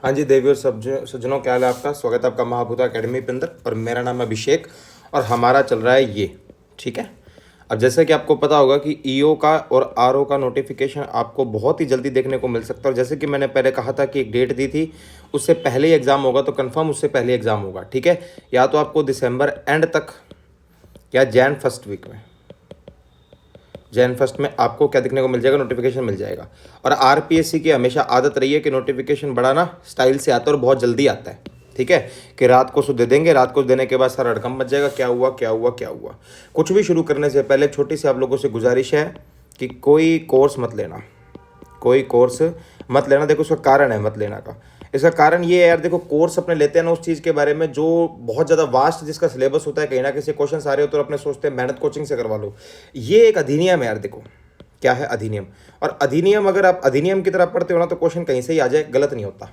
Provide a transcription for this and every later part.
हाँ जी, देवी और सज्जनों, क्या हाल है आपका। स्वागत है आपका महाभूता एकेडमी के अंदर। और मेरा नाम है अभिषेक और हमारा चल रहा है ये, ठीक है। अब जैसे कि आपको पता होगा कि ईओ का और आरओ का नोटिफिकेशन आपको बहुत ही जल्दी देखने को मिल सकता है। और जैसे कि मैंने पहले कहा था कि एक डेट दी थी, उससे पहले ही एग्ज़ाम होगा, तो कंफर्म उससे पहले एग्ज़ाम होगा, ठीक है। या तो आपको दिसंबर एंड तक या जैन फर्स्ट वीक में, जैन फर्स्ट में आपको क्या देखने को मिल जाएगा, नोटिफिकेशन मिल जाएगा। और आरपीएससी की हमेशा आदत रही है कि नोटिफिकेशन बड़ा ना स्टाइल से आता है और बहुत जल्दी आता है, ठीक है। कि रात को दे देंगे, रात को देने के बाद सारा अड़कम मच जाएगा, क्या हुआ क्या हुआ क्या हुआ। कुछ भी शुरू करने से पहले छोटी सी आप लोगों से गुजारिश है कि कोई कोर्स मत लेना, कोई कोर्स मत लेना। देखो उसका कारण है मत लेना का, इसका कारण ये है यार, देखो कोर्स अपने लेते हैं ना उस चीज़ के बारे में जो बहुत ज़्यादा वास्ट जिसका सिलेबस होता है, कहीं ना किसी क्वेश्चन आ रहे हो तो अपने सोचते हैं मेहनत कोचिंग से करवा लो। ये एक अधिनियम है यार, देखो क्या है अधिनियम। और अधिनियम अगर आप अधिनियम की तरह पढ़ते हो ना तो क्वेश्चन कहीं से ही आ जाए, गलत नहीं होता,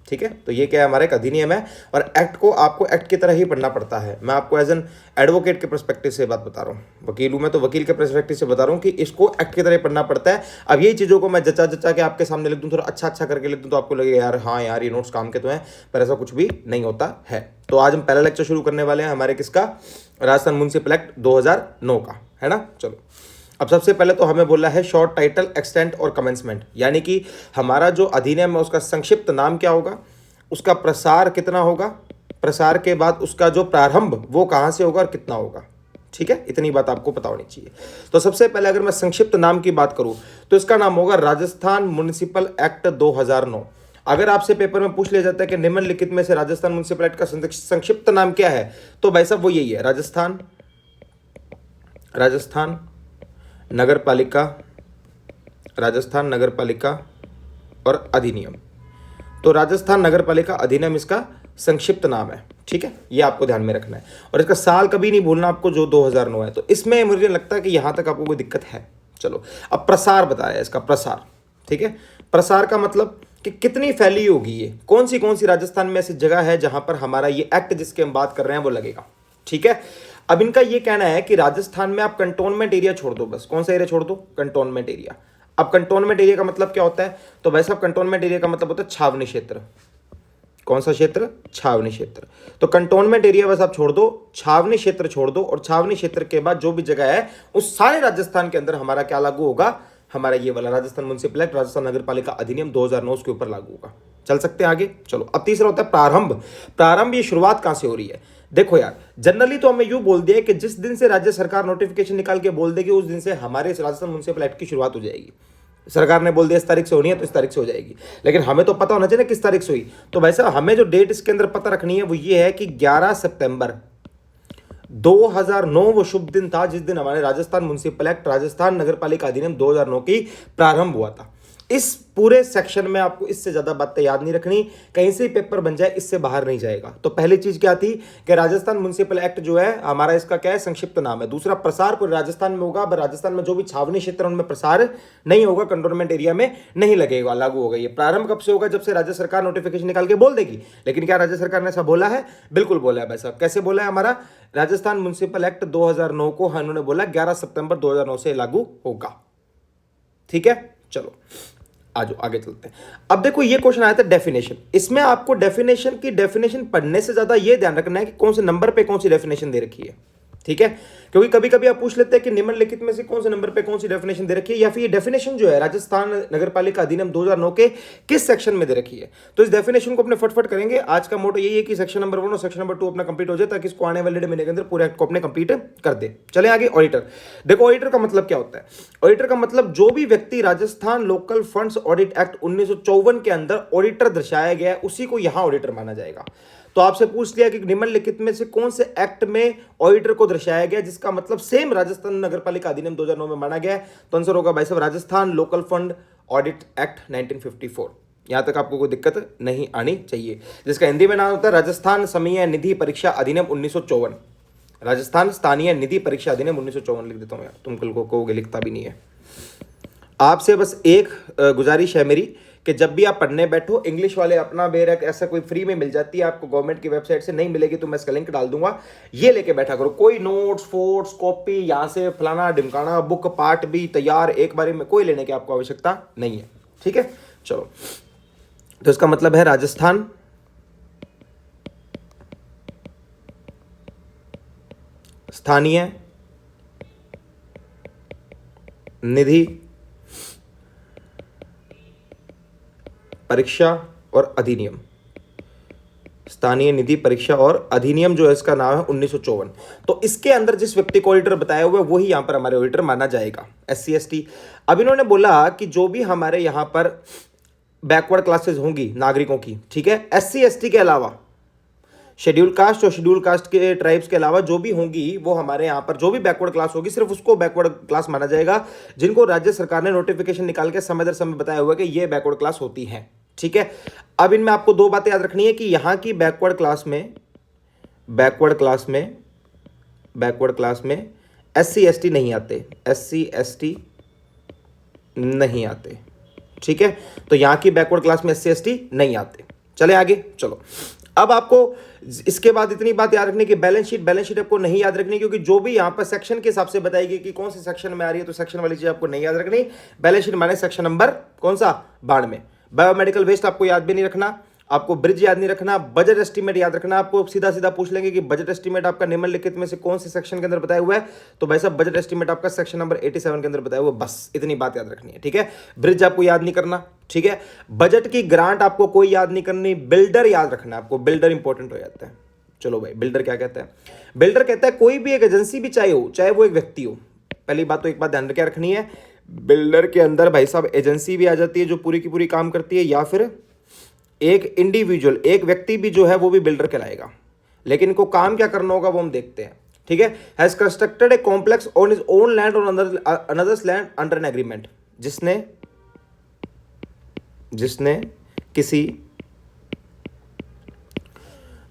ठीक है। तो ये क्या है, हमारा एक अधिनियम है। और एक्ट को आपको एक्ट की तरह ही पढ़ना पड़ता है। मैं आपको एज एन एडवोकेट के पर्सपेक्टिव से बात बता रहा हूँ, वकील हूँ मैं तो वकील के पर्सपेक्टिव से बता रहा हूँ कि इसको एक्ट की तरह पढ़ना पड़ता है। अब यही चीज़ों को मैं जचा जचा के आपके सामने लिख दूँ, थोड़ा अच्छा अच्छा करके लिख दूँ, तो आपको लगेगा यार हाँ यार ये नोट्स काम के तो हैं, पर ऐसा कुछ भी नहीं होता है। तो आज हम पहला लेक्चर शुरू करने वाले हैं हमारे किसका, राजस्थान म्युनिसिपल एक्ट 2009 का, है ना। चलो, अब सबसे पहले तो हमें बोला है शॉर्ट टाइटल, एक्सटेंट और कमेंसमेंट, यानी कि हमारा जो अधिनियम है उसका संक्षिप्त नाम क्या होगा, उसका प्रसार कितना होगा, प्रसार के बाद उसका जो प्रारंभ वो कहाँ से होगा और कितना होगा, ठीक है। इतनी बात आपको पता होनी चाहिए। तो सबसे पहले अगर मैं संक्षिप्त नाम की बात करूं तो इसका नाम होगा राजस्थान म्युनिसिपल एक्ट 2009। अगर आपसे पेपर में पूछ लिया जाता है कि निम्नलिखित में से राजस्थान म्युनिसिपल एक्ट का संक्षिप्त नाम क्या है, तो भाई साहब वो यही है, राजस्थान नगर पालिका, राजस्थान नगर पालिका और अधिनियम। तो राजस्थान नगर पालिका अधिनियम इसका संक्षिप्त नाम है, ठीक है। ये आपको ध्यान में रखना है। और इसका साल कभी नहीं भूलना आपको, जो 2009 है। तो इसमें मुझे लगता है कि यहां तक आपको कोई दिक्कत है। चलो, अब प्रसार बताया इसका, प्रसार, ठीक है। प्रसार का मतलब कि कितनी फैली होगी ये, कौन सी राजस्थान में ऐसी जगह है जहां पर हमारा ये एक्ट जिसके हम बात कर रहे हैं वो लगेगा, ठीक है। अब इनका ये कहना है कि राजस्थान में आप कंटोनमेंट एरिया छोड़ दो, बस कौन सा एरिया छोड़ दो, कंटोनमेंट एरिया। अब कंटोनमेंट एरिया का मतलब क्या होता है, तो वैसे अब कंटोनमेंट एरिया का मतलब होता है छावनी क्षेत्र। कौन सा क्षेत्र, छावनी क्षेत्र। तो कंटोनमेंट एरिया बस आप छोड़ दो, छावनी क्षेत्र छोड़ दो, और छावनी क्षेत्र के बाद जो भी जगह है उस सारे राजस्थान के अंदर हमारा क्या लागू होगा, हमारा ये वाला राजस्थान म्युनिसिपल एक्ट, राजस्थान नगर पालिका अधिनियम 2009 के ऊपर लागू होगा। चल सकते हैं आगे। चलो, अब तीसरा होता है प्रारंभ। प्रारंभ, ये शुरुआत कहां से हो रही है। देखो यार, जनरली तो हमें यूं बोल दिया कि जिस दिन से राज्य सरकार नोटिफिकेशन निकाल के बोल देगी उस दिन से हमारे राजस्थान म्युनिसिपल एक्ट की शुरुआत हो जाएगी। सरकार ने बोल दिया इस तारीख से होनी है तो इस तारीख से हो जाएगी, लेकिन हमें तो पता होना चाहिए ना किस तारीख से हुई। तो वैसे हमें जो डेट इसके अंदर पता रखनी है वो ये है कि 11 सितंबर 2009 वो शुभ दिन था जिस दिन हमारे राजस्थान म्युनिसिपल एक्ट, राजस्थान नगर पालिका अधिनियम 2009 की प्रारंभ हुआ था। इस पूरे सेक्शन में आपको इससे ज्यादा बातें याद नहीं रखनी, कहीं से पेपर बन जाए इससे बाहर नहीं जाएगा। तो पहली चीज क्या थी कि राजस्थान म्युनिसिपल एक्ट जो है हमारा, इसका क्या है, संक्षिप्त नाम है। दूसरा, प्रसार पूरे राजस्थान में होगा, पर राजस्थान में जो भी छावनी क्षेत्र उनमें प्रसार नहीं होगा, कंटोनमेंट एरिया में नहीं लगेगा, लागू होगा। ये प्रारंभ कब से होगा, जब से राज्य सरकार नोटिफिकेशन निकाल के बोल देगी। लेकिन क्या राज्य सरकार ने ऐसा बोला है, बिल्कुल बोला है भाई साहब। कैसे बोला है, हमारा राजस्थान म्युनिसिपल एक्ट 2009 को उन्होंने बोला 11 सितंबर 2009 से लागू होगा, ठीक है। चलो आजो आगे चलते हैं। अब देखो ये क्वेश्चन आया था डेफिनेशन, इसमें आपको डेफिनेशन पढ़ने से ज्यादा ये ध्यान रखना है कि कौन से नंबर पे कौन सी डेफिनेशन दे रखी है, ठीक है। क्योंकि कभी कभी आप पूछ लेते हैं कि निम्नलिखित में से कौन से नंबर पे कौन सी डेफिनेशन दे रखी है, या फिर ये डेफिनेशन जो है राजस्थान नगरपालिका अधिनियम 2009 के किस सेक्शन में दे रखी है। तो इस डेफिनेशन को अपने फटफट करेंगे। आज का मोटो यही है कि सेक्शन नंबर 1 और सेक्शन नंबर 2 अपना कंप्लीट हो जाए, ताकि इसको आने वाले महीने के अंदर पूरे एक्ट को अपने कंप्लीट कर दे। चले आगे। ऑडिटर, देखो ऑडिटर का मतलब क्या होता है। ऑडिटर का मतलब जो भी व्यक्ति Rajasthan local funds audit act 1954 के अंदर ऑडिटर दर्शाया गया है उसी को यहां ऑडिटर माना जाएगा। तो आपसे पूछ लिया कि निम्नलिखित में से कौन से एक्ट में ऑडिटर को दर्शाया गया जिसका मतलब सेम राजस्थान नगरपालिका अधिनियम 2009 में माना गया है। तो आंसर होगा भाई साहब Rajasthan local fund audit act 1954। यहां तक आपको कोई दिक्कत नहीं आनी चाहिए, जिसका हिंदी में नाम होता है राजस्थान स्थानीय निधि परीक्षा अधिनियम 1954। राजस्थान स्थानीय निधि परीक्षा अधिनियम 1954 लिख देता हूं यार, तुम कल को कहोगे लिखता भी नहीं है। आपसे बस एक गुजारिश है मेरी कि जब भी आप पढ़ने बैठो, इंग्लिश वाले अपना बेरक ऐसा कोई फ्री में मिल जाती है आपको, गवर्नमेंट की वेबसाइट से नहीं मिलेगी तो मैं इसका लिंक डाल दूंगा, ये लेके बैठा करो। कोई नोट्स फोर्ट्स कॉपी यहां से फलाना ढिमकाना बुक पार्ट भी तैयार एक बारी में कोई लेने की आपको आवश्यकता नहीं है, ठीक है। चलो तो इसका मतलब है राजस्थान स्थानीय निधि परीक्षा और अधिनियम। स्थानीय निधि परीक्षा और अधिनियम जो है इसका नाम है 1954। तो इसके अंदर जिस व्यक्ति को ऑडिटर बताया हुआ है वही यहां पर हमारे ऑडिटर माना जाएगा, SC ST। अब इन्होंने बोला कि जो भी हमारे यहां पर बैकवर्ड क्लासेस होंगी नागरिकों की, ठीक है, SC ST के अलावा, शेड्यूल कास्ट और शेड्यूल कास्ट के ट्राइब्स के अलावा जो भी होंगी, वो हमारे यहाँ पर जो भी बैकवर्ड क्लास होगी सिर्फ उसको बैकवर्ड क्लास माना जाएगा, जिनको राज्य सरकार ने नोटिफिकेशन निकाल के समय दर समय बताया हुआ है कि ये बैकवर्ड क्लास होती है, ठीक है। अब इनमें आपको दो बातें याद रखनी है कि यहाँ की बैकवर्ड क्लास में SC ST नहीं आते, SC ST नहीं आते, ठीक है। तो यहाँ की बैकवर्ड क्लास में SC ST नहीं आते। चले आगे, चलो। अब आपको इसके बाद इतनी बात याद रखनी कि बैलेंस शीट आपको नहीं याद रखनी, क्योंकि जो भी यहाँ पर सेक्शन के हिसाब से बताएगी कि कौन से सेक्शन में आ रही है, तो सेक्शन वाली चीज आपको नहीं याद रखनी। बैलेंस शीट माने सेक्शन नंबर कौन सा, 92। बायोमेडिकल वेस्ट आपको याद भी नहीं रखना, आपको ब्रिज याद नहीं रखना, बजट एस्टीमेट याद रखना। आपको सीधा सीधा पूछ लेंगे कि बजट एस्टीमेट आपका निम्नलिखित में से कौन से सेक्शन के अंदर बताया हुआ है, तो भाई साहब बजट एस्टीमेट आपका सेक्शन नंबर 87 के अंदर बताया हुआ है। बस इतनी बात याद रखनी है, ठीक है। ब्रिज आपको याद नहीं करना, ठीक है। बजट की ग्रांट आपको कोई याद नहीं करनी। बिल्डर याद रखना आपको, बिल्डर इंपॉर्टेंट हो जाता है। चलो भाई, बिल्डर क्या कहता है? बिल्डर कहता है कोई भी एक एजेंसी भी चाहे वो एक व्यक्ति हो। पहली बात तो एक बात ध्यान क्या रखनी है, बिल्डर के अंदर भाई साहब एजेंसी भी आ जाती है जो पूरी की पूरी काम करती है, या फिर एक इंडिविजुअल, एक व्यक्ति भी जो है वो भी बिल्डर कहलाएगा। लेकिन इनको काम क्या करना होगा वो हम देखते हैं, ठीक है। Has constructed a complex on his own land और another's land under an agreement.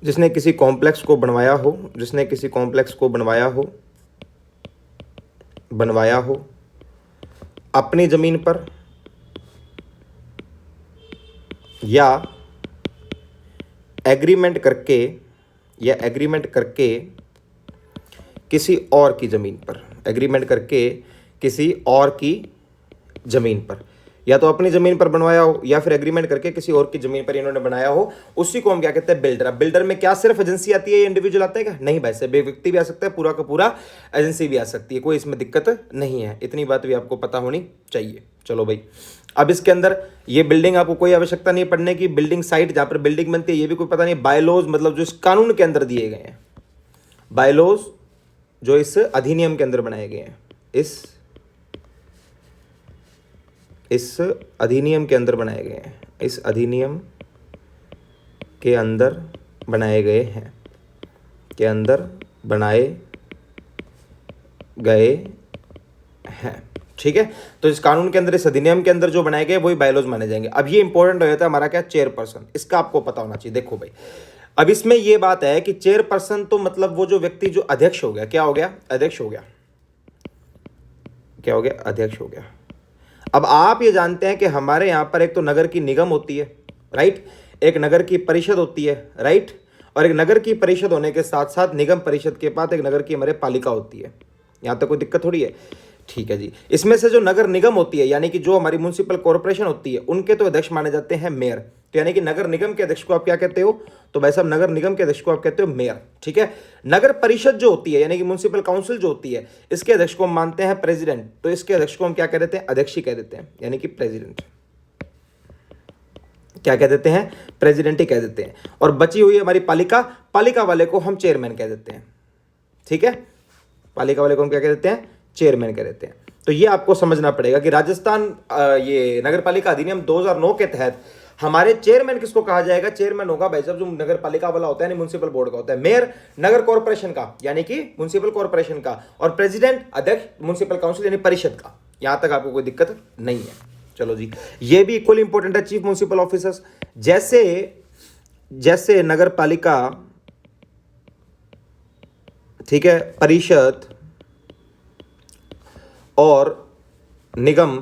जिसने किसी कॉम्प्लेक्स को बनवाया हो अपनी जमीन पर, या एग्रीमेंट करके किसी और की जमीन पर, या तो अपनी जमीन पर बनवाया हो या फिर एग्रीमेंट करके किसी और की जमीन पर इन्होंने बनाया हो, उसी को हम क्या कहते हैं, बिल्डर। अब बिल्डर में क्या सिर्फ एजेंसी आती है या इंडिविजुअल आता है क्या? नहीं भाई साहब, व्यक्ति भी आ सकता है, पूरा का पूरा एजेंसी भी आ सकती है, कोई इसमें दिक्कत नहीं है। इतनी बात भी आपको पता होनी चाहिए। चलो भाई, अब इसके अंदर ये बिल्डिंग आपको कोई आवश्यकता नहीं पढ़ने की, बिल्डिंग साइट जहां पर बिल्डिंग बनती है ये भी कोई पता नहीं। बायलॉज मतलब जो इस कानून के अंदर दिए गए हैं, बायलॉज जो इस अधिनियम के अंदर बनाए गए हैं, इस अधिनियम के अंदर बनाए गए हैं, इस अधिनियम के अंदर बनाए गए हैं, ठीक है। तो इस कानून के अंदर, इस अधिनियम के अंदर जो बनाए गए वही बायलॉज माने जाएंगे। अब ये इंपॉर्टेंट हो जाता है हमारा क्या, चेयरपर्सन। इसका आपको पता होना चाहिए। देखो भाई, अब इसमें ये बात है कि चेयरपर्सन तो मतलब वो जो व्यक्ति जो अध्यक्ष हो गया, क्या हो गया, अध्यक्ष हो गया। अध्यक्ष हो गया। अब आप ये जानते हैं कि हमारे यहां पर एक तो नगर की निगम होती है, राइट, एक नगर की परिषद होती है, राइट, और एक नगर की परिषद होने के साथ साथ निगम परिषद के बाद एक नगर की हमारे पालिका होती है। यहां तक कोई दिक्कत थोड़ी है, ठीक है जी। इसमें से जो नगर निगम होती है, यानी कि जो हमारी म्युनिसिपल कॉर्पोरेशन होती है, उनके तो अध्यक्ष माने जाते हैं मेयर। तो यानी कि नगर निगम के अध्यक्ष को आप क्या कहते हो, तो भाई साहब नगर निगम के अध्यक्ष को आप कहते हो मेयर, ठीक है। नगर परिषद जो होती है यानी कि म्युनिसिपल काउंसिल जो होती है, इसके अध्यक्ष को हम मानते हैं प्रेसिडेंट। तो इसके अध्यक्ष को हम क्या कह देते हैं, अध्यक्ष ही कह देते हैं, यानी कि प्रेसिडेंट। क्या कह देते हैं, प्रेसिडेंट ही कह देते हैं। और बची हुई हमारी पालिका वाले को हम चेयरमैन कह देते हैं, ठीक है। पालिका वाले को हम क्या कह देते हैं, चेयरमैन कह देते हैं। तो ये आपको समझना पड़ेगा कि राजस्थान ये नगर पालिका अधिनियम 2009 के तहत हमारे चेयरमैन किसको कहा जाएगा, चेयरमैन होगा भाई साहब जो नगर पालिका वाला होता है, म्युनिसिपल बोर्ड का होता है। मेयर नगर कॉर्पोरेशन का यानी कि म्युनिसिपल कॉर्पोरेशन का, और प्रेसिडेंट अध्यक्ष म्युनिसिपल काउंसिल यानी परिषद का। यहां तक आपको कोई दिक्कत नहीं है। चलो जी, ये भी इक्वली इंपॉर्टेंट है। चीफ म्युनिसिपल ऑफिसर्स, जैसे नगर पालिका, ठीक है, परिषद और निगम,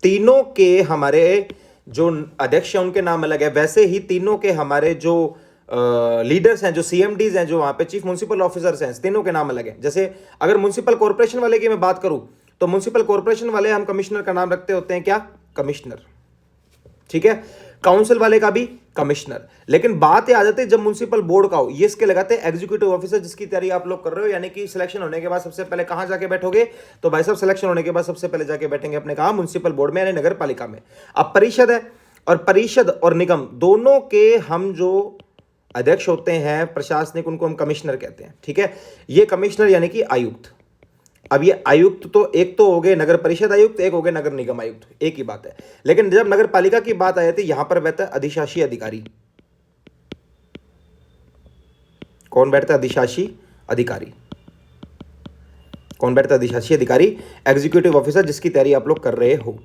तीनों के हमारे जो अध्यक्ष हैं उनके नाम अलग है, वैसे ही तीनों के हमारे जो लीडर्स हैं, जो CMDs हैं, जो वहां पे चीफ म्युनिसिपल ऑफिसर्स हैं, तीनों के नाम अलग है। जैसे अगर म्युनिसिपल कॉर्पोरेशन वाले की मैं बात करूं तो म्युनिसिपल कॉर्पोरेशन वाले हम कमिश्नर का नाम रखते होते हैं क्या, कमिश्नर, ठीक है। काउंसिल वाले का भी कमिश्नर। लेकिन बात ये आ जाती है जब म्युनिसिपल बोर्ड का हो, ये इसके लगाते हैं एग्जीक्यूटिव ऑफिसर, जिसकी तैयारी आप लोग कर रहे हो। यानी कि सिलेक्शन होने के बाद सबसे पहले कहां जाके बैठोगे, तो भाई साहब सिलेक्शन होने के बाद सबसे पहले जाके बैठेंगे अपने कहा म्युनिसिपल बोर्ड में, यानी नगर पालिका में। अब परिषद है, और परिषद और निगम दोनों के हम जो अध्यक्ष होते हैं प्रशासनिक, उनको हम कमिश्नर कहते हैं। ठीक है, ये कमिश्नर यानी कि आयुक्त। अब ये आयुक्त तो एक तो हो गए नगर परिषद आयुक्त, एक हो गए नगर निगम आयुक्त, एक ही बात है। लेकिन जब नगर पालिका की बात आई थी, यहां पर बैठता है अधिशासी अधिकारी। कौन बैठता है? अधिशासी अधिकारी। कौन बैठता है? अधिशासी अधिकारी, एग्जीक्यूटिव ऑफिसर, जिसकी तैयारी आप लोग कर रहे हो।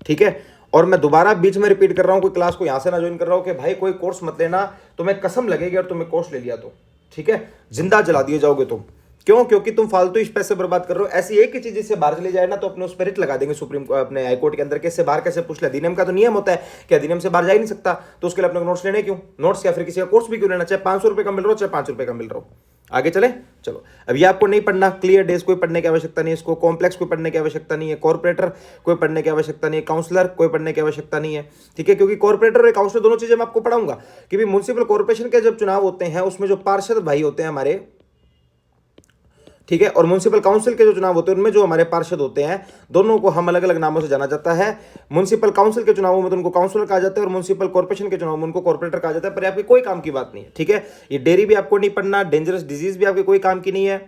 ठीक है, और मैं दोबारा बीच में रिपीट कर रहा हूं, कोई क्लास को यहां से ना ज्वाइन कर रहा हूं कि भाई कोई कोर्स मत लेना, तुम्हें कसम लगेगी और तुमने कोर्स ले लिया तो ठीक है, जिंदा जला दिए जाओगे तुम। क्यों? क्योंकि तुम फालतू इस पैसे बर्बाद कर रहे हो। ऐसी एक ही चीज इससे बाहर चली जाए ना, तो अपने उस पर रिट लगा देंगे सुप्रीम अपने हाईकोर्ट के अंदर के, इससे बाहर कैसे पूछ ले। अधिनियम का तो नियम होता है कि अधिनियम से बाहर जा ही नहीं सकता, तो उसके लिए अपने नोट्स लेने क्यों? नोट्स या फिर किसी का कोर्स भी क्यों लेना, चाहे 500 रुपए का मिल रहा हो, चाहे 5 रुपए का मिल रहा हो। आगे चले, चलो। अब ये आपको नहीं पढ़ना, क्लियर डेज कोई पढ़ने की आवश्यकता नहीं है, इसको कॉम्प्लेक्स कोई पढ़ने की आवश्यकता नहीं है, कॉर्पोरेटर कोई पढ़ने की आवश्यकता नहीं है, काउंसलर कोई पढ़ने की आवश्यकता नहीं है। ठीक है, क्योंकि कॉर्पोरेटर और काउंसलर दोनों चीजें मैं आपको पढ़ाऊंगा कि भी म्युनिसिपल कॉर्पोरेशन के जब चुनाव होते हैं उसमें जो पार्षद भाई होते हैं हमारे, ठीक है, और म्युनिसिपल काउंसिल के जो चुनाव होते हैं उनमें जो हमारे पार्षद होते हैं, दोनों को हम अलग अलग नामों से जाना जाता है। म्युनिसिपल काउंसिल के चुनावों में तो उनको काउंसिलर कहा जाता है, और म्युनिसिपल कॉर्पोरेशन के चुनाव में उनको कॉर्पोरेटर कहा जाता है। पर आपके कोई काम की बात नहीं है। ठीक है, ये डेयरी भी आपको नहीं पढ़ना, डेंजरस डिजीज भी आपके कोई काम की नहीं है।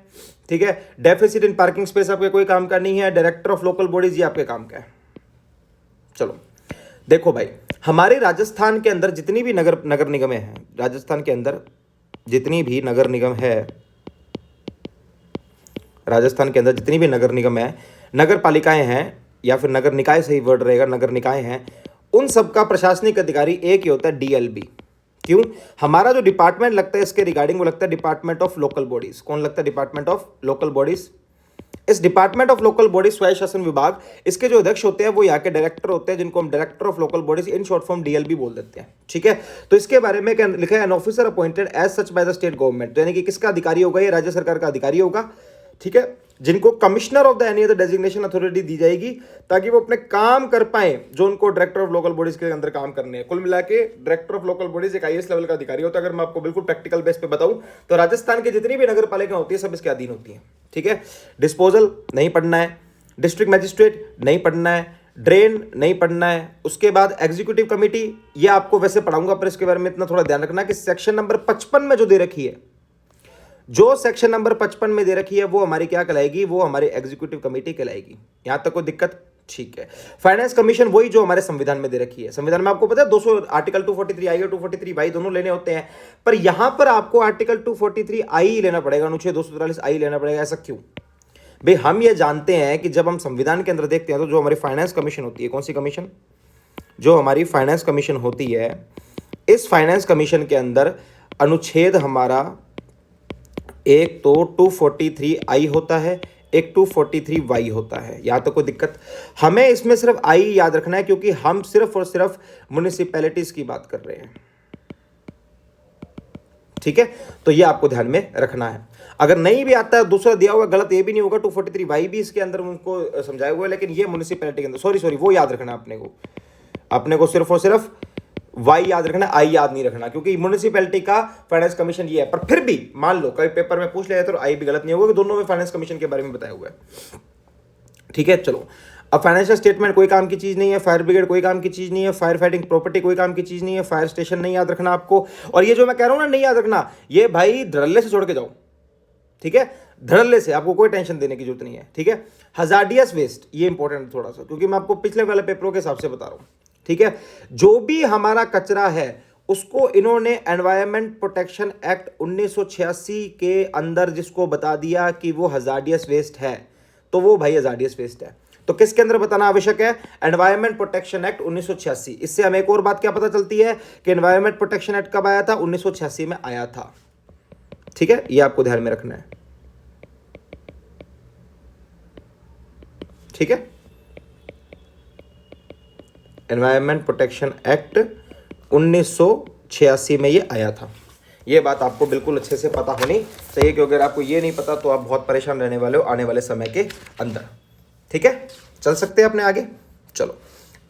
ठीक है, डेफिसिट इन पार्किंग स्पेस आपके कोई काम का नहीं है, डायरेक्टर ऑफ लोकल बॉडीज ये आपके काम का है। चलो देखो भाई, हमारे राजस्थान के अंदर जितनी भी नगर निगमें हैं, राजस्थान के अंदर जितनी भी नगर निगम है, राजस्थान के अंदर जितनी भी नगर निगम है, नगर पालिकाएं हैं, या फिर नगर निकाय सही वर्ड रहेगा, नगर निकाय हैं, उन सब का प्रशासनिक अधिकारी एक ही होता है, डीएलबी। क्यों? हमारा जो डिपार्टमेंट लगता है इसके रिगार्डिंग, वो लगता है डिपार्टमेंट ऑफ लोकल बॉडीज। कौन लगता है? Department of local bodies. इस डिपार्टमेंट ऑफ लोकल बॉडीज स्वायत्त शासन विभाग, इसके जो अध्यक्ष होते हैं वो यहाँ के डायरेक्टर होते हैं, जिनको हम director of local bodies in short form DLB बोल देते हैं। ठीक है, तो इसके बारे में क्या लिखा है? An officer appointed as such by the state government. तो यानी कि किसका अधिकारी होगा? ये राज्य सरकार का अधिकारी होगा। ठीक है, जिनको commissioner of the any other designation authority दी जाएगी, ताकि वो अपने काम कर पाए जो उनको डायरेक्टर ऑफ लोकल बॉडीज के अंदर काम करने हैं। कुल मिला के डायरेक्टर ऑफ लोकल बॉडीज एक आईएएस लेवल का अधिकारी होता है। अगर मैं आपको बिल्कुल प्रैक्टिकल बेस पे बताऊं तो राजस्थान की जितनी भी नगर पालिका होती है सब इसके अधीन होती है। ठीक है, डिस्पोजल नहीं पढ़ना है, डिस्ट्रिक्ट मजिस्ट्रेट नहीं पढ़ना है, ड्रेन नहीं पढ़ना है। उसके बाद एग्जीक्यूटिव कमेटी, ये आपको वैसे पढ़ाऊंगा, पर इसके बारे में इतना थोड़ा ध्यान रखना कि सेक्शन नंबर 55 में जो दे रखी है, जो सेक्शन नंबर 55 में दे रखी है, वो हमारी क्या कहलाएगी? वो हमारी एग्जीक्यूटिव कमेटी कहलाएगी। यहां तक कोई दिक्कत? ठीक है। फाइनेंस कमीशन वही जो हमारे संविधान में दे रखी है। संविधान में आपको पता है 200 आर्टिकल 243 आई और 243 वाई दोनों लेने होते हैं, पर यहां पर आपको आर्टिकल 243 आई लेना पड़ेगा, अनुच्छेद 243 आई लेना पड़ेगा। ऐसा क्यों भाई? हम ये जानते हैं कि जब हम संविधान के अंदर देखते हैं तो जो हमारी फाइनेंस कमीशन होती है, कौन सी कमीशन? जो हमारी फाइनेंस कमीशन होती है, इस फाइनेंस कमीशन के अंदर अनुच्छेद हमारा एक तो 243 आई होता है, एक 243 वाई होता है। यहां तो कोई दिक्कत? हमें इसमें सिर्फ आई याद रखना है, क्योंकि हम सिर्फ और सिर्फ म्युनिसिपैलिटीज की बात कर रहे हैं। ठीक है, तो ये आपको ध्यान में रखना है। अगर नहीं भी आता है, दूसरा दिया हुआ गलत ये भी नहीं होगा, 243 वाई भी इसके अंदर उनको समझाया हुआ है, लेकिन ये म्युनिसिपैलिटी के अंदर सॉरी वो याद रखना है अपने को सिर्फ और सिर्फ वाई याद रखना, आई याद नहीं रखना, क्योंकि म्युनिसिपैलिटी का फाइनेंस कमीशन ये है। पर फिर भी मान लो कई पेपर में पूछ लिया तो आई भी गलत नहीं होगा, दोनों में फाइनेंस कमीशन के बारे में बताया हुआ है। ठीक है, चलो। अब फाइनेंशियल स्टेटमेंट कोई काम की चीज नहीं है, फायर ब्रिगेड कोई काम की चीज नहीं है, फायर फाइटिंग प्रॉपर्टी कोई काम की चीज नहीं है, फायर स्टेशन नहीं याद रखना आपको। और ये जो मैं कह रहा हूं ना नहीं याद रखना, ये भाई धड़ल्ले से छोड़ के जाओ। ठीक है, धड़ल्ले से, आपको कोई टेंशन देने की जरूरत नहीं है। ठीक है, हजार्डियस वेस्ट ये इंपॉर्टेंट है थोड़ा सा, क्योंकि मैं आपको पिछले वाले पेपरों के हिसाब से बता रहा हूं। ठीक है, जो भी हमारा कचरा है उसको इन्होंने एनवायरमेंट प्रोटेक्शन एक्ट 1986 के अंदर जिसको बता दिया कि वो हजार्डियस वेस्ट है, तो वो भाई हजार्डियस वेस्ट है। तो किसके अंदर बताना आवश्यक है? Environment protection act 1986। इससे हमें एक और बात क्या पता चलती है कि एनवायरमेंट प्रोटेक्शन एक्ट कब आया था? 1986 में आया था। ठीक है, ये आपको ध्यान में रखना है। ठीक है, एनवायरमेंट प्रोटेक्शन एक्ट 1986 में ये आया था। ये बात आपको बिल्कुल अच्छे से पता होनी चाहिए, क्योंकि अगर आपको ये नहीं पता तो आप बहुत परेशान रहने वाले हो आने वाले समय के अंदर। ठीक है, चल सकते हैं अपने आगे। चलो,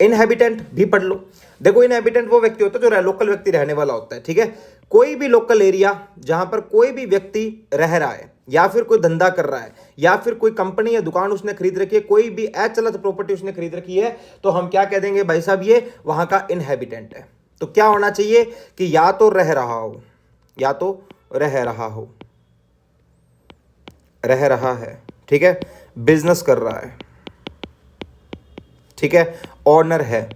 इनहैबिटेंट भी पढ़ लो। देखो इनहैबिटेंट वो व्यक्ति होता है जो लोकल व्यक्ति रहने वाला होता है, ठीक है। कोई भी लोकल एरिया जहां पर कोई भी व्यक्ति रह रहा है या फिर कोई धंधा कर रहा है या फिर कोई कंपनी या दुकान उसने खरीद रखी है, कोई भी अचलत प्रॉपर्टी उसने खरीद रखी है, तो हम क्या कह देंगे भाई साहब ये वहां का इनहैबिटेंट है। तो क्या होना चाहिए कि या तो रह रहा हो, या तो रह रहा हो, रह रहा है, ठीक है, बिजनेस कर रहा है, ठीक है, ऑनर है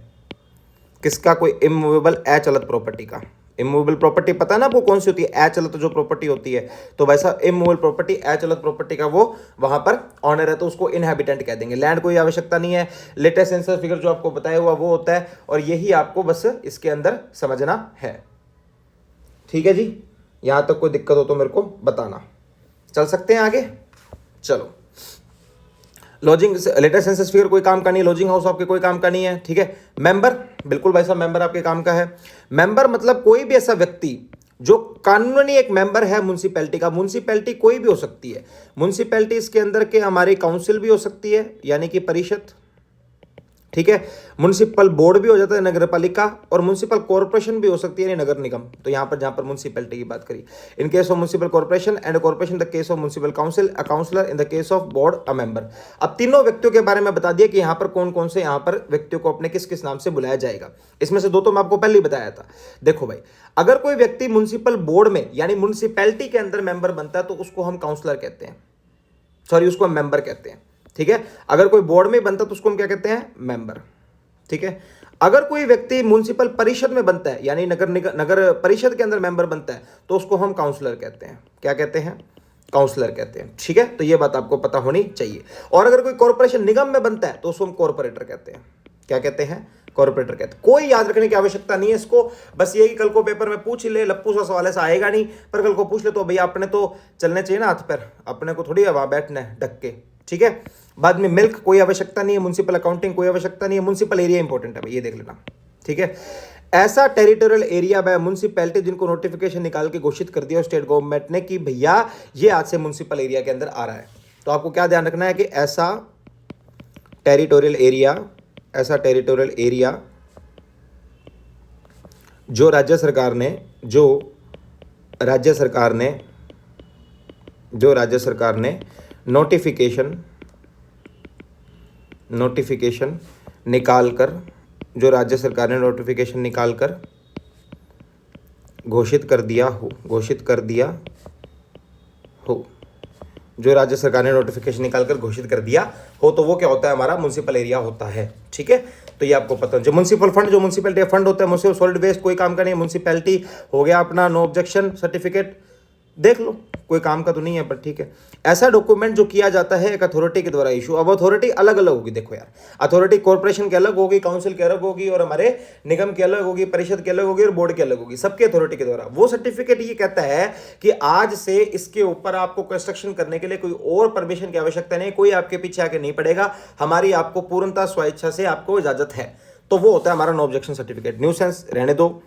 किसका, कोई इमूवेबल अचलत प्रॉपर्टी का। इमूवेबल प्रॉपर्टी पता है ना वो कौन सी होती है, अचलत जो प्रॉपर्टी होती है। तो वैसा इमूवेबल प्रॉपर्टी अचलत प्रॉपर्टी का वो वहां पर ऑनर है, तो उसको इनहैबिटेंट कह देंगे। लैंड कोई आवश्यकता नहीं है, लेटेस्ट सेंसस फिगर जो आपको बताया हुआ वो होता है, और यही आपको बस इसके अंदर समझना है। ठीक है जी, यहां तक कोई दिक्कत हो तो मेरे को बताना। चल सकते हैं आगे, चलो। लॉजिंग लेटेस्ट सेंसस फिगर कोई काम का नहीं है, लॉजिंग हाउस आपके कोई काम का नहीं है, ठीक है। मेंबर, बिल्कुल भाई साहब मेंबर आपके काम का है। मेंबर मतलब कोई भी ऐसा व्यक्ति जो कानूनी एक मेंबर है म्युनिसिपैलिटी का। म्युनिसिपैलिटी कोई भी हो सकती है, म्युनिसिपैलिटी इसके अंदर के हमारी काउंसिल भी हो सकती है यानी कि परिषद, ठीक है। म्युनिसिपल बोर्ड भी हो जाता है नगर पालिका, और म्युनिसिपल कॉर्पोरेशन भी हो सकती है यानी नगर निगम। तो यहां पर जहां पर म्युनिसिपैलिटी की बात करी, in case of municipal corporation and corporation, the case of municipal council a councillor, in the case of board a member. अब तीनों व्यक्तियों के बारे में बता दिया कि यहां पर कौन कौन से यहां पर व्यक्तियों को अपने किस किस नाम से बुलाया जाएगा। इसमें से दो तो मैं आपको पहले ही बताया था। देखो भाई, अगर कोई व्यक्ति म्युनिसिपल बोर्ड में यानी म्युनिसिपैलिटी के अंदर मेंबर बनता है तो उसको हम काउंसलर कहते हैं, सॉरी उसको हम मेंबर कहते हैं, ठीक है। अगर कोई बोर्ड में बनता है तो उसको हम क्या कहते हैं, मेंबर, ठीक है। अगर कोई व्यक्ति म्युनिसिपल परिषद में बनता है यानी नगर परिषद के अंदर मेंबर बनता है तो उसको हम काउंसलर कहते हैं। क्या कहते हैं, काउंसलर कहते हैं, ठीक है। तो ये बात आपको पता होनी चाहिए। और अगर कोई कॉर्पोरेशन निगम में बनता है तो उसको हम कॉर्पोरेटर कहते हैं। क्या कहते हैं, कॉर्पोरेटर कहते हैं। कोई याद रखने की आवश्यकता नहीं है इसको, बस ये कि कल को पेपर में पूछ ले, लप्पू सा सवाल ऐसा आएगा नहीं, पर कल को पूछ ले तो भैया अपने तो चलने चाहिए ना हाथ पैर, अपने को थोड़ी वहां बैठना है ढक के, ठीक है। बाद में मिल्क कोई आवश्यकता नहीं है, म्युनिसिपल अकाउंटिंग कोई आवश्यकता नहीं है, म्युनिसिपल एरिया इंपॉर्टेंट है भाई, ये देख लेना, ठीक है। ऐसा टेरिटोरियल एरिया बाय म्युनिसिपैलिटी जिनको नोटिफिकेशन निकाल के घोषित कर दिया स्टेट गवर्नमेंट ने कि भैया ये आज से म्युनिसिपल एरिया के अंदर आ रहा है। तो आपको क्या ध्यान रखना है कि ऐसा टेरिटोरियल एरिया, ऐसा टेरिटोरियल एरिया जो राज्य सरकार ने नोटिफिकेशन निकाल कर, जो राज्य सरकार ने नोटिफिकेशन निकाल कर घोषित कर दिया हो, जो राज्य सरकार ने नोटिफिकेशन निकाल कर घोषित कर दिया हो, तो वो क्या होता है, हमारा म्युनिसिपल एरिया होता है, ठीक है। तो ये आपको पता है। जो म्युनिसिपल फंड, जो म्युनिसिपैलिटी फंड होता है, म्युनिसिपल सॉलिड वेस्ट कोई काम का नहीं है, म्युनिसिपैलिटी हो गया अपना, नो ऑब्जेक्शन सर्टिफिकेट देख लो, कोई काम का तो नहीं है, पर ठीक है। ऐसा डॉक्यूमेंट जो किया जाता है एक अथॉरिटी के द्वारा इशू। अब अथॉरिटी अलग अलग होगी, देखो यार, अथॉरिटी कॉर्पोरेशन की अलग होगी, काउंसिल की अलग होगी, और हमारे निगम की अलग होगी, परिषद की अलग होगी, और बोर्ड की अलग होगी, सबके अथॉरिटी के द्वारा। वो सर्टिफिकेट ये कहता है कि आज से इसके ऊपर आपको कंस्ट्रक्शन करने के लिए कोई और परमिशन की आवश्यकता नहीं, कोई आपके पीछे आके नहीं पड़ेगा, हमारी आपको पूर्णतः स्वेच्छा से आपको इजाजत है। तो वो होता है हमारा नो ऑब्जेक्शन सर्टिफिकेट। न्यूसेंस रहने दो,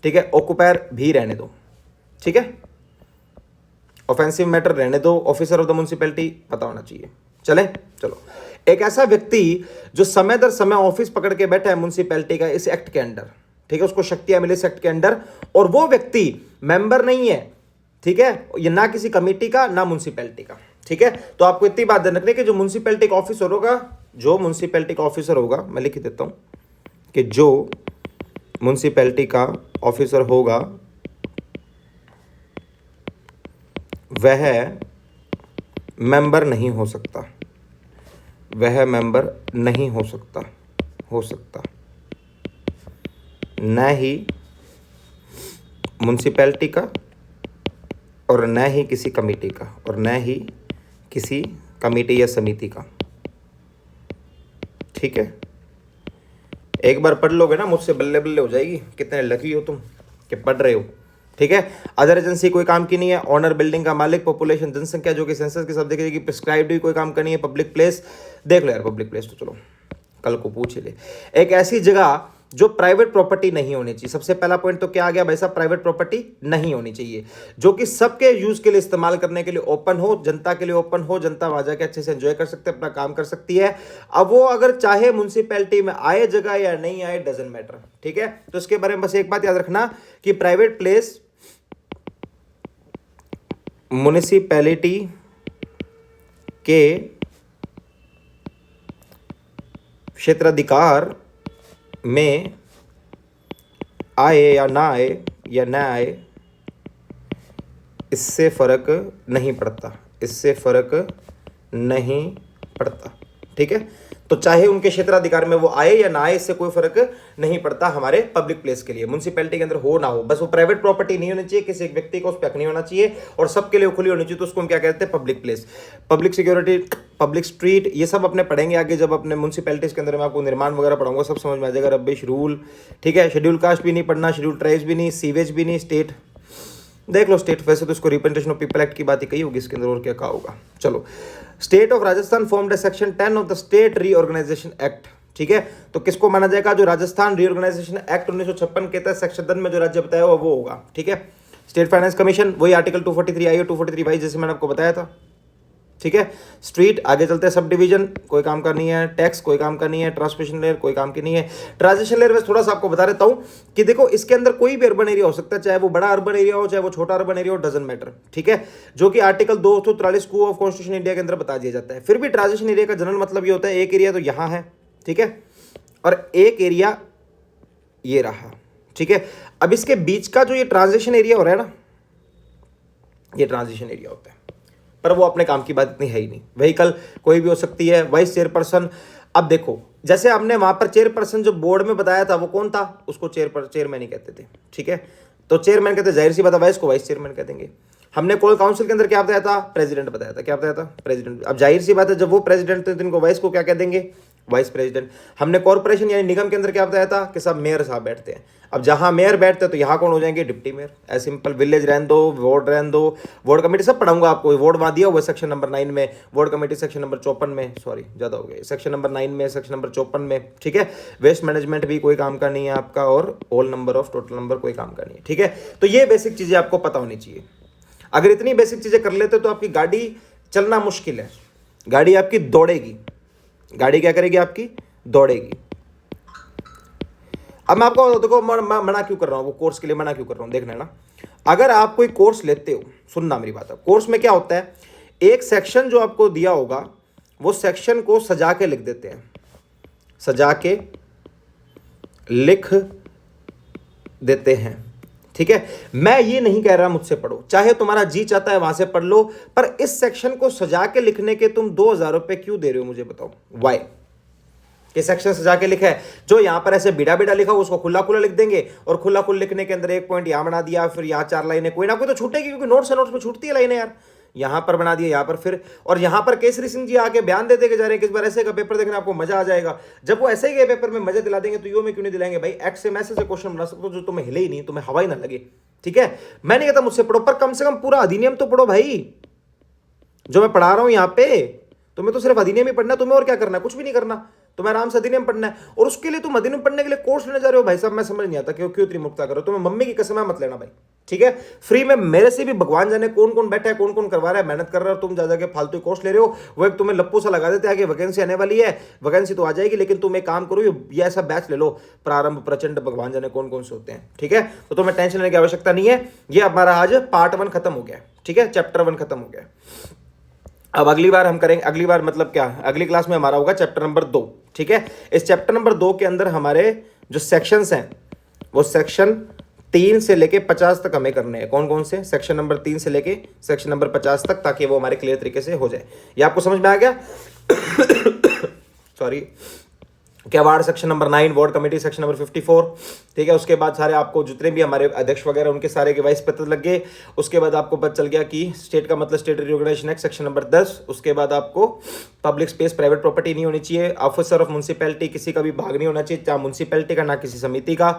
ठीक है, ऑक्यूपायर भी रहने दो, ठीक है, ऑफेंसिव मैटर रहने दो, ऑफिसर ऑफ द म्युनिसिपैलिटी पता होना चाहिए। चले, चलो। एक ऐसा व्यक्ति जो समय दर समय ऑफिस पकड़ के बैठा है म्युनिसिपैलिटी का इस एक्ट के अंडर, ठीक है, उसको शक्तियां मिली इस एक्ट के अंडर, और वो व्यक्ति मेंबर नहीं है, ठीक है, ये ना किसी कमेटी का ना म्युनिसिपैलिटी का, ठीक है। तो आपको इतनी बात ध्यान रखनी है कि जो म्युनिसिपैलिटी का ऑफिसर होगा, मैं लिख देता हूं कि जो म्युनिसिपैलिटी का ऑफिसर होगा वह मेंबर नहीं हो सकता, न ही म्युनिसिपैलिटी का और न ही किसी कमेटी का, और न ही किसी कमेटी या समिति का, ठीक है। एक बार पढ़ लोगे ना मुझसे बल्ले बल्ले हो जाएगी, कितने लकी हो तुम कि पढ़ रहे हो, ठीक है। अदर एजेंसी कोई काम की नहीं है, ऑनर बिल्डिंग का मालिक, पॉपुलेशन जनसंख्या जो कि सेंसस के शब्द देखिए, प्रिस्क्राइब्ड भी कोई काम का नहीं है, पब्लिक प्लेस देख लो यार, पब्लिक प्लेस तो चलो कल को पूछ ले, एक ऐसी जगह जो प्राइवेट प्रॉपर्टी नहीं होनी चाहिए। सबसे पहला पॉइंट तो क्या आ गया भाई साहब, प्राइवेट प्रॉपर्टी नहीं होनी चाहिए, जो कि सबके यूज के लिए इस्तेमाल करने के लिए ओपन हो, जनता के लिए ओपन हो, जनता वहां जाके अच्छे से एंजॉय कर सकते, अपना काम कर सकती है। अब वो अगर चाहे म्युनिसिपैलिटी में आए जगह या नहीं आए, डजंट मैटर, ठीक है। तो इसके बारे में बस एक बात याद रखना कि प्राइवेट प्लेस म्युनिसिपैलिटी के क्षेत्राधिकार में आए या ना आए, इससे फर्क नहीं पड़ता, इससे फर्क नहीं पड़ता, ठीक है। तो चाहे उनके क्षेत्राधिकार में वो आए या ना आए, इससे कोई फर्क नहीं पड़ता हमारे पब्लिक प्लेस के लिए, म्युनिसिपैलिटी के अंदर हो ना हो। बस वो प्राइवेट प्रॉपर्टी नहीं होनी चाहिए, किसी एक व्यक्ति को उस पर हक नहीं होना चाहिए, और सबके लिए खुली होनी चाहिए। तो उसको हम क्या कहते हैं, public place, public security, public street, ये सब अपने पढ़ेंगे आगे जब अपने म्युनिसिपैलिटीज के अंदर मैं आपको निर्माण वगैरह पढ़ाऊंगा, सब समझ में आ जाएगा। रबिश रूल, ठीक है। शेड्यूल कास्ट भी नहीं पढ़ना, शेड्यूल ट्राइब्स भी नहीं, सीवेज भी नहीं, स्टेट देख लो स्टेट, वैसे तो इसको रिप्रेजेंटेशन ऑफ पीपल एक्ट की बात ही कही होगी इसके अंदर, और क्या कहा होगा। चलो, state of Rajasthan formed section 10 of the state reorganisation act, ठीक है। तो किसको माना जाएगा, जो राजस्थान रीऑर्गेनाइजेशन एक्ट 1956 के तहत सेक्शन 10 में जो राज्य बताया हुआ वो होगा, ठीक है। स्टेट फाइनेंस कमीशन, वही आर्टिकल 243 आई और 243 जैसे मैंने आपको बताया था, ठीक है। स्ट्रीट, आगे चलते हैं, सब डिवीजन कोई काम का नहीं है, टैक्स कोई काम का नहीं है, ट्रांसमिशन लेयर कोई काम की नहीं है। ट्रांजिशन लेयर में थोड़ा सा आपको बता देता हूं कि देखो इसके अंदर कोई भी अर्बन एरिया हो सकता है, चाहे वो बड़ा अर्बन एरिया हो चाहे वो छोटा अर्बन एरिया हो, डजंट मैटर, ठीक है। जो कि आर्टिकल 243 को ऑफ कॉन्स्टिट्यूशन इंडिया के अंदर बता दिया जाता है। फिर भी ट्रांजिशन एरिया का जनरल मतलब ये होता है, एक एरिया तो यहां है, ठीक है, और एक एरिया ये रहा, ठीक है। अब इसके बीच का जो ये ट्रांजिशन एरिया हो रहा है ना, ये ट्रांजिशन एरिया होता है, पर वो अपने काम की बात इतनी है ही नहीं। व्हीकल कोई भी हो सकती है, वाइस चेयरपर्सन। अब देखो, जैसे हमने वहां पर चेयरपर्सन जो बोर्ड में बताया था वो कौन था, उसको चेयरमैन ही कहते थे, ठीक है। तो चेयरमैन कहते, जाहिर सी बात है वाइस को वाइस चेयरमैन कह देंगे। हमने कोल काउंसिल के अंदर क्या बताया था, प्रेसिडेंट बताया था, क्या बताया था, प्रेसिडेंट। अब जाहिर सी बात है जब वो प्रेसिडेंट थे तो इनको वाइस को क्या कह देंगे, वाइस प्रेसिडेंट। हमने कॉर्पोरेशन यानी निगम के अंदर क्या बताया था कि सब मेयर साहब बैठते हैं। अब जहां मेयर बैठते हैं तो यहाँ कौन हो जाएंगे, डिप्टी मेयर, ऐसे सिंपल। विलेज रहने दो, वार्ड रहने दो, वार्ड कमेटी सब पढ़ाऊंगा आपको। वार्ड वहां दिया हुआ सेक्शन नंबर 9 में, वार्ड कमेटी सेक्शन नंबर 54 में, सॉरी ज्यादा हो गया, सेक्शन नंबर 9 में, सेक्शन नंबर 54 में, ठीक है। वेस्ट मैनेजमेंट भी कोई काम का नहीं है आपका, और whole number of total number कोई काम का नहीं है, ठीक है। तो ये बेसिक चीजें आपको पता होनी चाहिए। अगर इतनी बेसिक चीजें कर लेते तो आपकी गाड़ी चलना मुश्किल है, गाड़ी आपकी दौड़ेगी, गाड़ी क्या करेगी, आपकी दौड़ेगी। अब मैं आपको देखो मना क्यों कर रहा हूं, वो कोर्स के लिए मना क्यों कर रहा हूं, देखना है ना। अगर आप कोई कोर्स लेते हो, सुनना मेरी बात है, कोर्स में क्या होता है, एक सेक्शन जो आपको दिया होगा वो सेक्शन को सजा के लिख देते हैं, सजा के लिख देते हैं, ठीक है। मैं ये नहीं कह रहा मुझसे पढ़ो, चाहे तुम्हारा जी चाहता है वहां से पढ़ लो, पर इस सेक्शन को सजा के लिखने के तुम 2000 रुपए क्यों दे रहे हो, मुझे बताओ वाई। कि सेक्शन सजा के लिखा है, जो यहां पर ऐसे बिड़ा बिड़ा लिखा हो उसको खुला खुला लिख देंगे, और खुला खुला लिखने के अंदर एक पॉइंट यहां बना दिया, फिर यहां 4 लाइनें, कोई ना कोई तो छूटेगी, क्योंकि नोट्स में छूटती है लाइनें यार। यहां पर बना दिया, यहां पर फिर, और यहां पर केसरी सिंह जी आके बयान देते जा रहे हैं कि इस बार ऐसे का पेपर देखना आपको मजा आ जाएगा। जब वो ऐसे ही पेपर में मजा दिला देंगे तो यू में क्यों नहीं दिलाएंगे भाई। एक्स से मैसेज से क्वेश्चन बना सकते हो जो तुम्हें हिले ही नहीं, तुम्हें हवा ही ना लगे, ठीक है। मैं नहीं कहता मुझसे पढ़ो, पर कम से कम पूरा अधिनियम तो पढ़ो भाई, जो मैं पढ़ा रहा हूं यहां पे। तुम्हें तो सिर्फ अधिनियम ही पढ़ना है, तुम्हें और क्या करना है, कुछ भी नहीं करना, तुम्हें आराम से अधिनियम पढ़ना है। और उसके लिए तुम अधिनियम पढ़ने के लिए कोर्स लेने जा रहे हो भाई साहब, मैं समझ नहीं आता क्यों इतनी मुक्ता करो। तुम्हें मम्मी की कसम मत लेना भाई, ठीक है। फ्री में मेरे से भी भगवान जाने कौन कौन बैठा है, कौन कौन करवा रहा है, मेहनत कर रहा है, तुम जा जाके फालतू कोर्स ले रहे हो। वो एक तुम्हें लप्पू सा लगा देते हैं कि वैकेंसी आने वाली है, वैकेंसी तो आ जाएगी, लेकिन तुम एक काम करो, ये ऐसा बैच ले लो, प्रारंभ, प्रचंड, भगवान जाने कौन कौन से होते हैं, ठीक है। तो तुम्हें टेंशन लेने की आवश्यकता नहीं है। ये हमारा आज पार्ट 1 खत्म हो गया, ठीक है, चैप्टर 1 खत्म हो गया। अब अगली बार हम करेंगे, अगली बार मतलब क्या, अगली क्लास में हमारा होगा चैप्टर नंबर 2, ठीक है। इस चैप्टर नंबर 2 के अंदर हमारे जो सेक्शंस हैं वो सेक्शन 3 से लेके 50 तक हमें करने हैं। कौन कौन से, सेक्शन नंबर 3 से लेके सेक्शन नंबर 50 तक, ताकि वो हमारे क्लियर तरीके से हो जाए। ये आपको समझ में आ गया। सॉरी, क्या ward section number 9, ward committee section number 54, ठीक है। उसके बाद सारे आपको जितने भी हमारे अध्यक्ष वगैरह उनके सारे के वाइस पता लग गए। उसके बाद आपको पता चल गया कि स्टेट का मतलब state reorganisation act section number 10। उसके बाद आपको पब्लिक स्पेस प्राइवेट प्रॉपर्टी नहीं होनी चाहिए, ऑफिसर ऑफ म्युनिसिपैलिटी किसी का भी भाग नहीं होना चाहिए, चाहे म्युनिसिपैलिटी का ना किसी समिति का,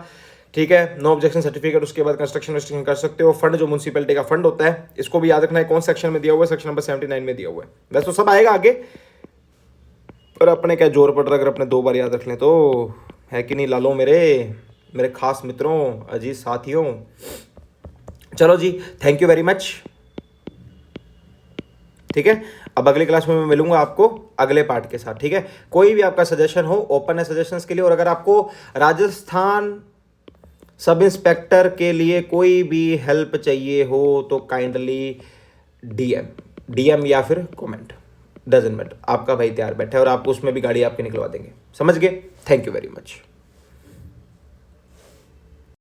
ठीक है। No objection certificate. उसके बाद कंस्ट्रक्शन कर सकते हो। फंड जो म्युनिसिपैलिटी का फंड होता है, इसको भी याद रखना है कौन सेक्शन में दिया हुआ है, सेक्शन नंबर 79 में दिया हुआ है। वैसे तो सब आएगा आगे, पर अपने क्या जोर पड़ रहा है, अगर अपने 2 बार याद रख लें तो है कि नहीं लालो मेरे खास मित्रों, अजीज साथियों। चलो जी, थैंक यू वेरी मच। ठीक है, अब अगली क्लास में मैं मिलूंगा आपको अगले पार्ट के साथ। ठीक है, कोई भी आपका सजेशन हो, ओपन है सजेशंस के लिए। और अगर आपको राजस्थान सब इंस्पेक्टर के लिए कोई भी हेल्प चाहिए हो तो काइंडली डीएम या फिर कमेंट, डजंट मैटर। आपका भाई तैयार बैठा है और आप उसमें भी गाड़ी आपकी निकलवा देंगे। समझ गए? Thank you very much.